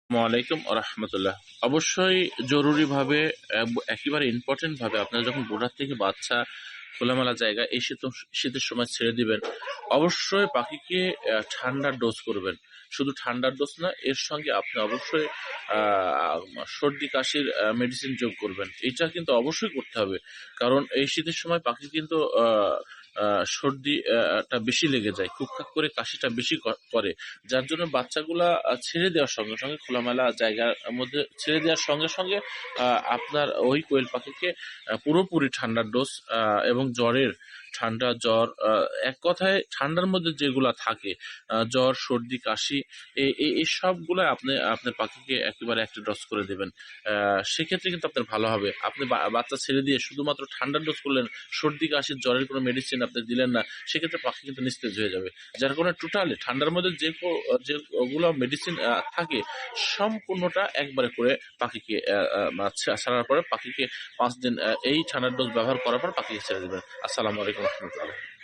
ওয়ালাইকুম রাহমাতুল্লাহ। অবশ্যই জরুরিভাবে একেবারে ইম্পর্টেন্ট ভাবে আপনারা যখন বোর্ডার থেকে বাচ্চা খোলামেলা জায়গায় এই শীতের সময় ছেড়ে দিবেন, অবশ্যই পাখিকে ঠান্ডার ডোজ করবেন। শুধু ঠান্ডার ডোজ না, এর সঙ্গে আপনি অবশ্যই আহ, সর্দি কাশির মেডিসিন যোগ করবেন। এটা কিন্তু অবশ্যই করতে হবে, কারণ এই শীতের সময় পাখি কিন্তু সর্দি টা বেশি লেগে যায়, খুকখাক করে কাশিটা বেশি করে। যার জন্য বাচ্চাগুলা ছেড়ে দেওয়ার সঙ্গে সঙ্গে খোলামেলা জায়গার মধ্যে ছেড়ে দেওয়ার সঙ্গে সঙ্গে আপনার ওই কোয়েল পাখিকে পুরোপুরি ঠান্ডার ডোজ এবং ঠান্ডা জ্বর, এক কথায় ঠান্ডার মধ্যে যেগুলা থাকে, জ্বর সর্দি কাশি, এই সবগুলো আপনি আপনার পাখিকে একেবারে একটা ডোজ করে দেবেন। সেক্ষেত্রে কিন্তু আপনার ভালো হবে। আপনি বাচ্চা ছেড়ে দিয়ে শুধুমাত্র ঠান্ডার ডোজ করলেন, সর্দি কাশির জ্বরের কোনো মেডিসিন আপনি দিলেন না, সেক্ষেত্রে পাখি কিন্তু নিস্তেজ হয়ে যাবে। যার কারণে টোটালি ঠান্ডার মধ্যে যেগুলো মেডিসিন থাকে, সম্পূর্ণটা একবারে করে পাখিকে ছাড়ার পরে পাখিকে 5 দিন এই ঠান্ডার ডোজ ব্যবহার করার পর পাখিকে ছেড়ে দেবেন। আসসালামু আলাইকুম রহমতুল্লাহ।